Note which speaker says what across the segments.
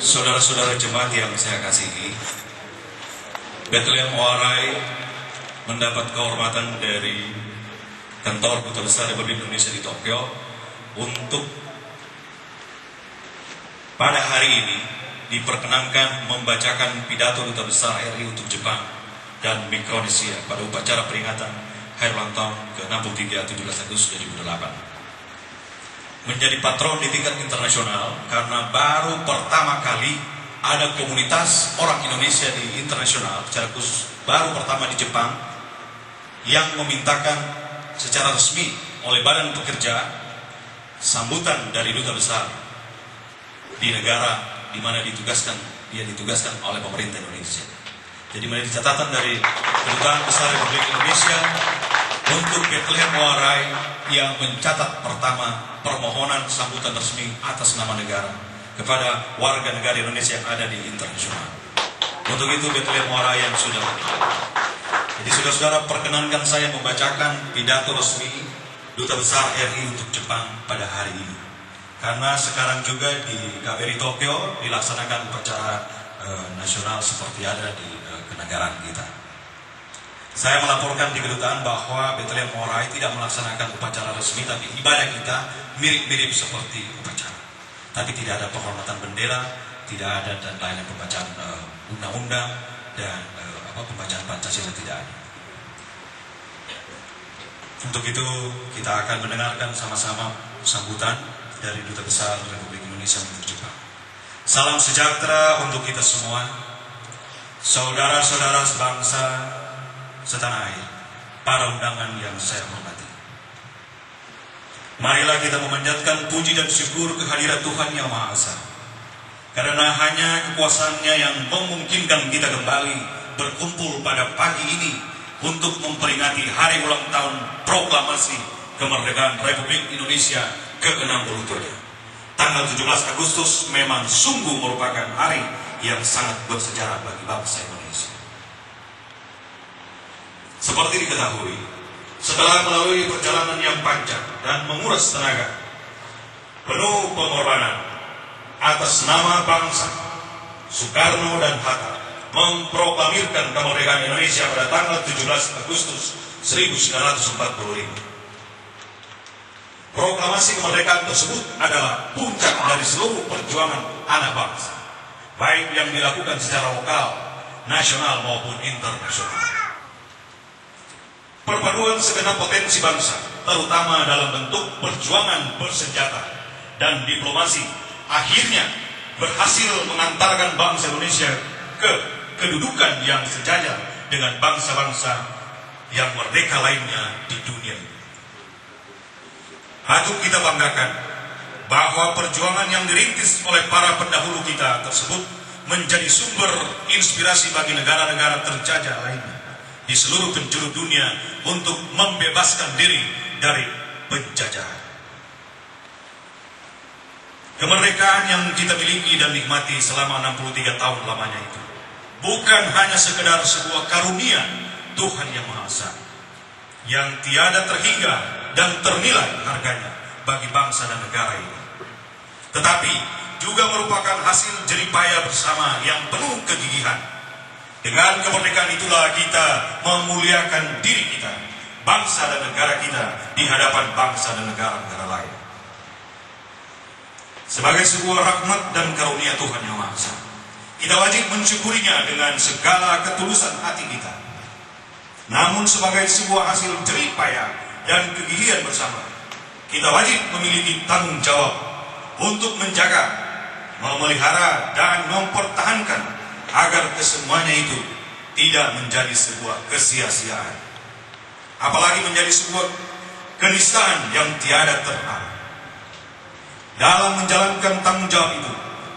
Speaker 1: Saudara-saudara jemaat yang saya kasihi, Bethlehem Oarai mendapat kehormatan dari Kantor Duta Besar Republik Indonesia di Tokyo untuk pada hari ini diperkenankan membacakan pidato Duta Besar RI untuk Jepang dan Mikronesia pada upacara peringatan Hari Ulang Tahun ke-63 17 Agustus 2008. Menjadi patron di tingkat internasional karena baru pertama kali ada komunitas orang Indonesia di internasional, secara khusus baru pertama di Jepang, yang memintakan secara resmi oleh Badan Pekerja sambutan dari Duta Besar di negara di mana dia ditugaskan oleh pemerintah Indonesia. Jadi menjadi catatan dari Kedutaan Besar Republik Indonesia untuk Bethlehem Oarai yang mencatat pertama permohonan sambutan resmi atas nama negara kepada warga negara Indonesia yang ada di internasional. Untuk itu Bethlehem Oarai yang sudah berbicara. Jadi saudara-saudara, perkenankan saya membacakan pidato resmi Duta Besar RI untuk Jepang pada hari ini. Karena sekarang juga di KBRI Tokyo dilaksanakan upacara nasional seperti ada di kenegaraan kita. Saya melaporkan di kedutaan bahwa Bethlehem Oarai tidak melaksanakan upacara resmi, tapi ibadah kita mirip-mirip seperti upacara. Tapi tidak ada penghormatan bendera, tidak ada dan lainnya pembacaan undang-undang dan pembacaan Pancasila tidak ada. Untuk itu kita akan mendengarkan sama-sama sambutan dari Duta Besar Republik Indonesia untuk Jepang. Salam sejahtera untuk kita semua, saudara-saudara sebangsa setanah air, para undangan yang saya hormati. Marilah kita memanjatkan puji dan syukur kehadirat Tuhan Yang Maha Esa, karena hanya kekuasaannya yang memungkinkan kita kembali berkumpul pada pagi ini untuk memperingati hari ulang tahun proklamasi kemerdekaan Republik Indonesia ke-67. Tanggal 17 Agustus memang sungguh merupakan hari yang sangat bersejarah bagi bangsa Indonesia. Seperti diketahui, setelah melalui perjalanan yang panjang dan menguras tenaga, penuh pengorbanan atas nama bangsa, Soekarno dan Hatta memproklamirkan kemerdekaan Indonesia pada tanggal 17 Agustus 1945. Proklamasi kemerdekaan tersebut adalah puncak dari seluruh perjuangan anak bangsa, baik yang dilakukan secara lokal, nasional maupun internasional. Perpaduan segenap potensi bangsa, terutama dalam bentuk perjuangan bersenjata dan diplomasi, akhirnya berhasil mengantarkan bangsa Indonesia ke kedudukan yang sejajar dengan bangsa-bangsa yang merdeka lainnya di dunia ini. Patut kita banggakan bahwa perjuangan yang dirintis oleh para pendahulu kita tersebut menjadi sumber inspirasi bagi negara-negara terjajah lainnya di seluruh penjuru dunia untuk membebaskan diri dari penjajahan. Kemerdekaan yang kita miliki dan nikmati selama 63 tahun lamanya itu bukan hanya sekedar sebuah karunia Tuhan Yang Maha Esa yang tiada terhingga dan ternilai harganya bagi bangsa dan negara ini, tetapi juga merupakan hasil jeripaya bersama yang penuh kegigihan. Dengan kemerdekaan itulah kita memuliakan diri kita, bangsa dan negara kita di hadapan bangsa dan negara-negara lain. Sebagai sebuah rahmat dan karunia Tuhan Yang Maha Esa, kita wajib mensyukurinya dengan segala ketulusan hati kita. Namun sebagai sebuah hasil jerih payah dan kegigihan bersama, kita wajib memiliki tanggung jawab untuk menjaga, memelihara dan mempertahankan agar kesemuanya itu tidak menjadi sebuah kesia-siaan, apalagi menjadi sebuah keniscayaan yang tiada terhadap. Dalam menjalankan tanggung jawab itu,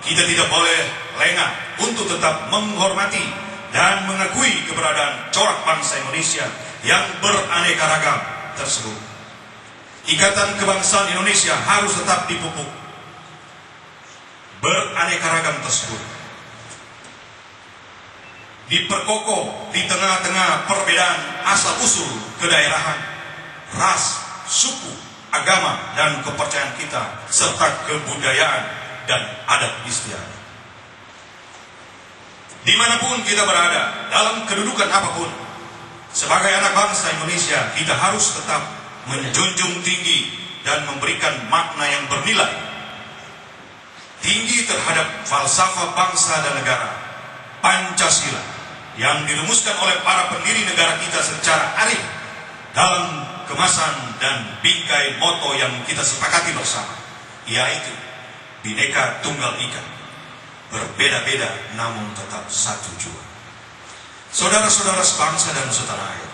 Speaker 1: kita tidak boleh lengah untuk tetap menghormati dan mengakui keberadaan corak bangsa Indonesia yang beraneka ragam tersebut. Ikatan kebangsaan Indonesia harus tetap dipupuk beraneka ragam tersebut, diperkokoh di tengah-tengah perbedaan asal-usul kedaerahan, ras, suku, agama, dan kepercayaan kita, serta kebudayaan dan adat istiadat. Dimanapun kita berada, dalam kedudukan apapun, sebagai anak bangsa Indonesia, kita harus tetap menjunjung tinggi dan memberikan makna yang bernilai tinggi terhadap falsafah bangsa dan negara, Pancasila, yang dirumuskan oleh para pendiri negara kita secara arif dalam kemasan dan bingkai moto yang kita sepakati bersama, yaitu Bhinneka Tunggal Ika, berbeda-beda namun tetap satu jua. Saudara-saudara sebangsa dan setanah air,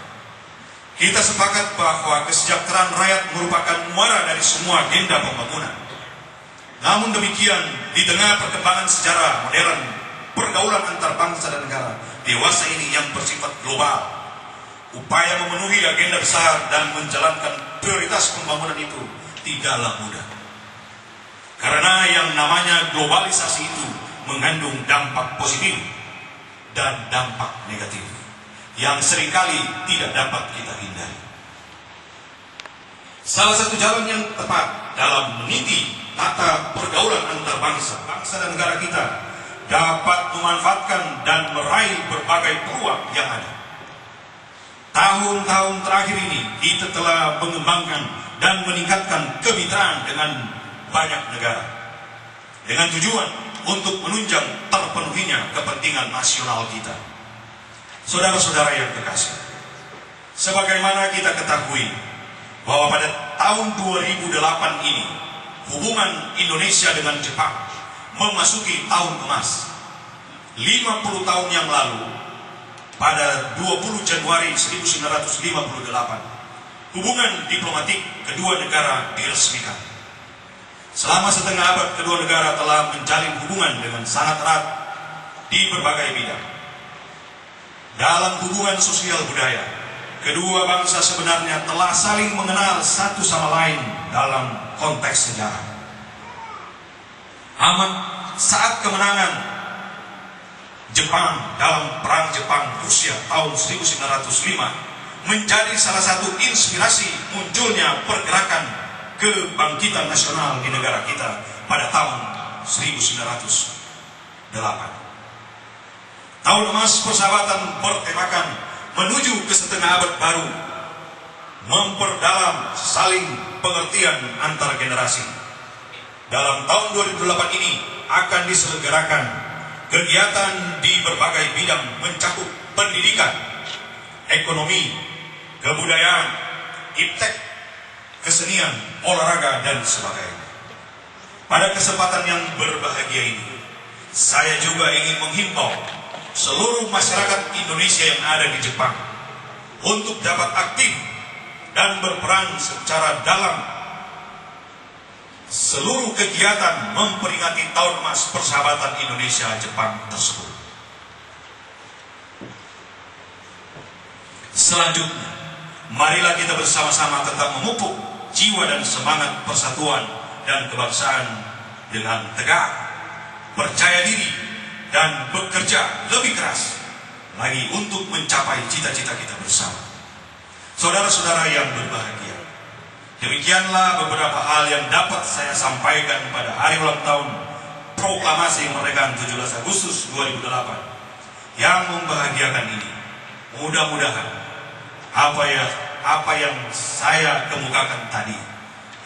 Speaker 1: kita sepakat bahwa kesejahteraan rakyat merupakan muara dari semua agenda pembangunan. Namun demikian, di tengah perkembangan sejarah modern, pergaulan antar bangsa dan negara dewasa ini yang bersifat global, upaya memenuhi agenda besar dan menjalankan prioritas pembangunan itu tidaklah mudah. Karena yang namanya globalisasi itu mengandung dampak positif dan dampak negatif yang seringkali tidak dapat kita hindari. Salah satu jalan yang tepat dalam meniti tata pergaulan antar bangsa dan negara kita dapat memanfaatkan dan meraih berbagai peluang yang ada. Tahun-tahun terakhir ini kita telah mengembangkan dan meningkatkan kemitraan dengan banyak negara dengan tujuan untuk menunjang terpenuhinya kepentingan nasional kita. Saudara-saudara yang terkasih, sebagaimana kita ketahui bahwa pada tahun 2008 ini hubungan Indonesia dengan Jepang memasuki tahun emas. 50 tahun yang lalu, pada 20 Januari 1958, hubungan diplomatik kedua negara diresmikan. Selama setengah abad, kedua negara telah menjalin hubungan dengan sangat erat di berbagai bidang. Dalam hubungan sosial budaya, kedua bangsa sebenarnya telah saling mengenal satu sama lain dalam konteks sejarah. Saat kemenangan Jepang dalam Perang Jepang-Rusia tahun 1905 menjadi salah satu inspirasi munculnya pergerakan kebangkitan nasional di negara kita pada tahun 1908. Tahun emas persahabatan bertemakan menuju ke setengah abad baru, memperdalam saling pengertian antar generasi. Dalam tahun 2008 ini akan diselenggarakan kegiatan di berbagai bidang mencakup pendidikan, ekonomi, kebudayaan, iptek, kesenian, olahraga, dan sebagainya. Pada kesempatan yang berbahagia ini, saya juga ingin menghimbau seluruh masyarakat Indonesia yang ada di Jepang untuk dapat aktif dan berperan secara dalam seluruh kegiatan memperingati tahun emas persahabatan Indonesia-Jepang tersebut. Selanjutnya, marilah kita bersama-sama tetap memupuk jiwa dan semangat persatuan dan kebangsaan dengan tegak, percaya diri, dan bekerja lebih keras lagi untuk mencapai cita-cita kita bersama. Saudara-saudara yang berbahagia, demikianlah beberapa hal yang dapat saya sampaikan pada hari ulang tahun proklamasi kemerdekaan 17 Agustus 2008 yang membahagiakan ini. Mudah-mudahan apa yang saya kemukakan tadi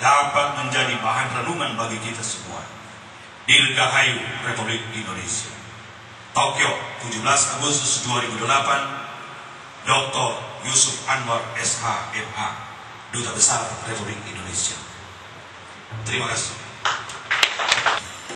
Speaker 1: dapat menjadi bahan renungan bagi kita semua. Dirgahayu Republik Indonesia. Tokyo, 17 Agustus 2008, Dr. Yusuf Anwar SH MA, Duta Besar Republik Indonesia. Terima kasih.